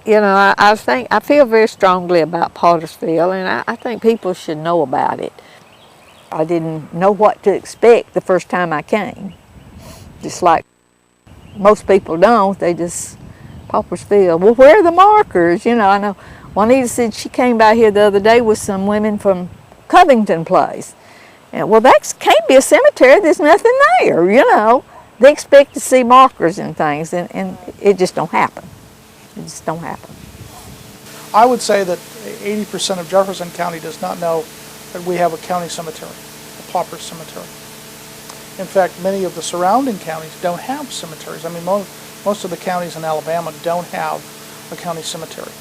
you know, I feel very strongly about Pottersville, and I think people should know about it. I didn't know what to expect the first time I came. Just like most people don't, they just, Pottersville, well, where are the markers? You know, I know Juanita said she came by here the other day with some women from Covington Place. And, well, that can't be a cemetery, there's nothing there, you know. They expect to see markers and things, and it just don't happen. It just don't happen. I would say that 80% of Jefferson County does not know that we have a county cemetery, a pauper cemetery. In fact, many of the surrounding counties don't have cemeteries. I mean, most of the counties in Alabama don't have a county cemetery.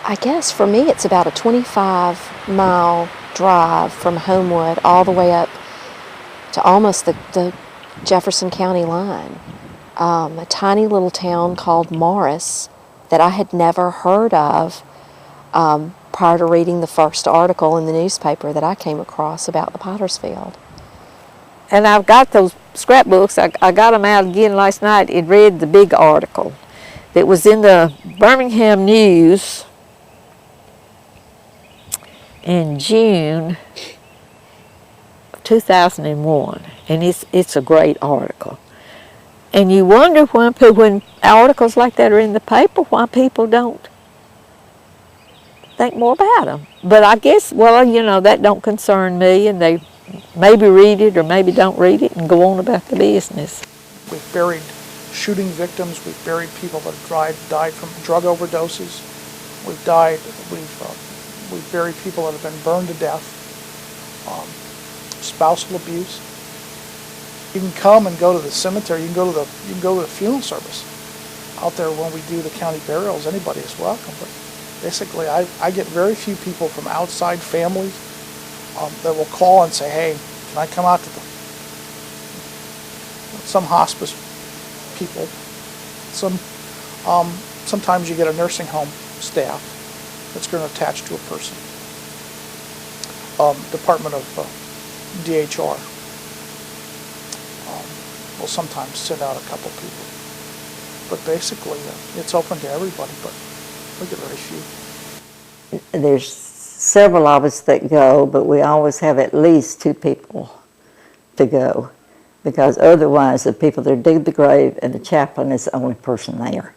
I guess for me it's about a 25-mile drive from Homewood all the way up to almost the Jefferson County line. A tiny little town called Morris that I had never heard of prior to reading the first article in the newspaper that I came across about the Pottersfield. And I've got those scrapbooks. I got them out again last night and read the big article that was in the Birmingham News in June of 2001, and it's a great article. And you wonder when articles like that are in the paper, why people don't think more about them. But I guess, well, you know, that don't concern me, and they maybe read it or maybe don't read it and go on about the business. We've buried shooting victims. We've buried people that have died from drug overdoses. We've buried people that have been burned to death. Spousal abuse. You can come and go to the cemetery. You can go to the funeral service out there when we do the county burials. Anybody is welcome. But basically, I get very few people from outside families that will call and say, "Hey, can I come out to some hospice people?" Sometimes you get a nursing home staff that's going to attach to a person. Department of DHR will sometimes send out a couple people. But basically, it's open to everybody, but we get very few. There's several of us that go, but we always have at least 2 people to go, because otherwise the people that dig the grave and the chaplain is the only person there.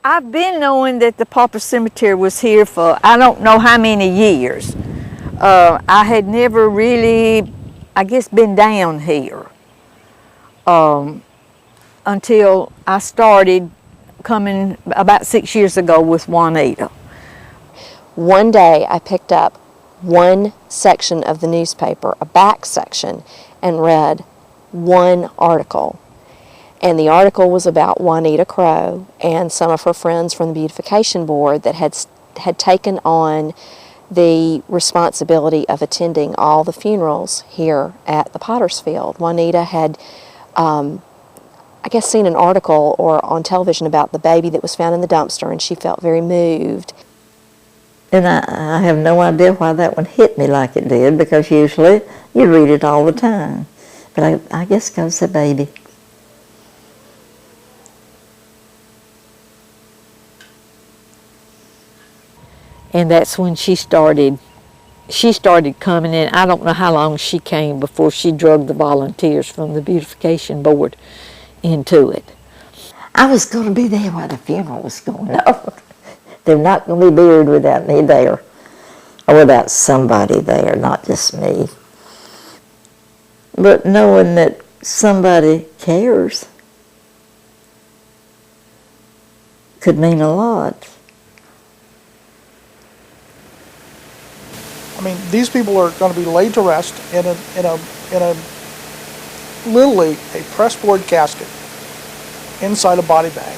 I've been knowing that the pauper cemetery was here for I don't know how many years. I had never really, I guess, been down here until I started coming about 6 years ago with Juanita. One day I picked up one section of the newspaper, a back section, and read one article. And the article was about Juanita Crow and some of her friends from the Beautification Board that had taken on the responsibility of attending all the funerals here at the Pottersfield. Juanita had, I guess, seen an article or on television about the baby that was found in the dumpster, and she felt very moved. And I have no idea why that one hit me like it did, because usually you read it all the time. But I guess because the baby. And that's when she started coming in. I don't know how long she came before she drugged the volunteers from the Beautification Board into it. I was going to be there while the funeral was going on. They're not going to be buried without me there, or without somebody there, not just me. But knowing that somebody cares could mean a lot. I mean, these people are going to be laid to rest in a literally a pressboard casket inside a body bag,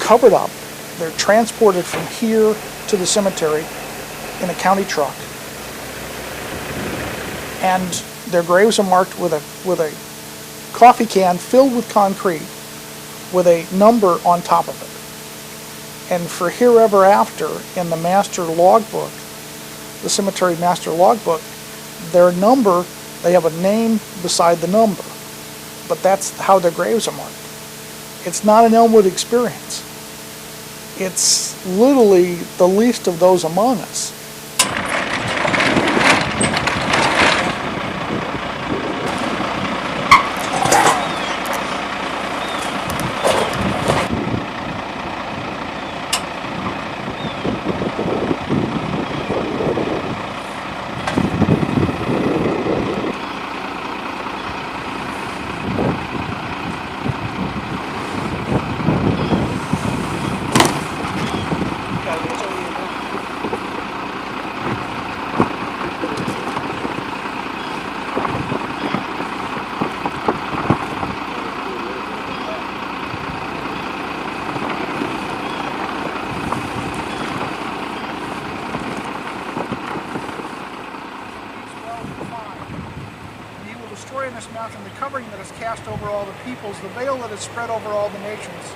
covered up. They're transported from here to the cemetery in a county truck, and their graves are marked with a coffee can filled with concrete with a number on top of it. And for herever after, in the master logbook, the cemetery master logbook, their number, they have a name beside the number, but that's how their graves are marked. It's not an Elmwood experience. It's literally the least of those among us. Destroy in this mountain the covering that is cast over all the peoples, the veil that is spread over all the nations.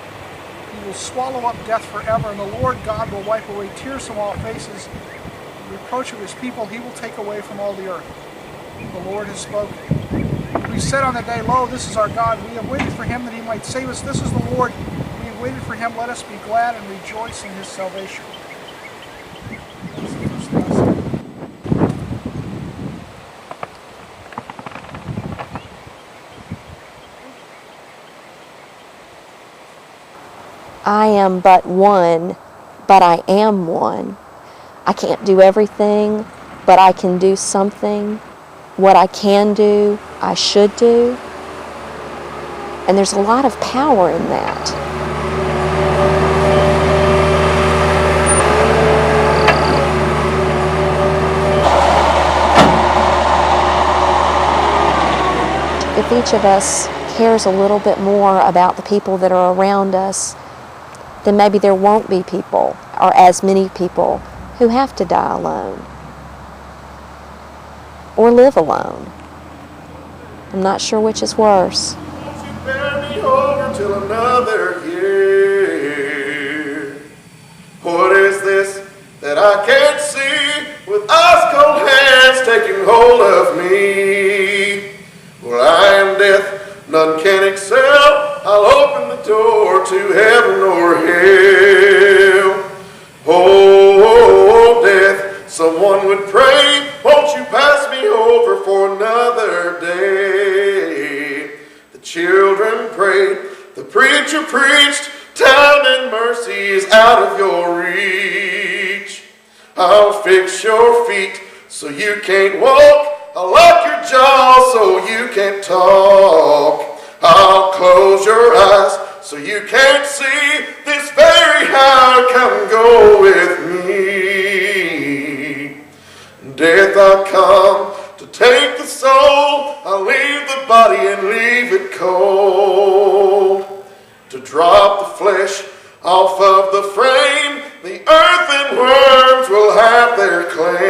He will swallow up death forever, and the Lord God will wipe away tears from all faces. The reproach of his people he will take away from all the earth. The Lord has spoken. We said on the day, lo, this is our God. We have waited for him that he might save us. This is the Lord. We have waited for him. Let us be glad and rejoice in his salvation. I am but one, but I am one. I can't do everything, but I can do something. What I can do, I should do. And there's a lot of power in that. If each of us cares a little bit more about the people that are around us, then maybe there won't be people, or as many people, who have to die alone or live alone. I'm not sure which is worse. Won't you bear me over till another year? What is this that I can't see with ice cold hands taking hold of me? Well, I am death, none can excel. I'll open the door to heaven or hell. Oh, death, someone would pray, won't you pass me over for another day? The children prayed, the preacher preached, time and mercy is out of your reach. I'll fix your feet so you can't walk, I'll lock your jaw so you can't talk. I'll close your eyes so you can't see this very hour. Come go with me. Death, I come to take the soul. I'll leave the body and leave it cold. To drop the flesh off of the frame, the earth and worms will have their claim.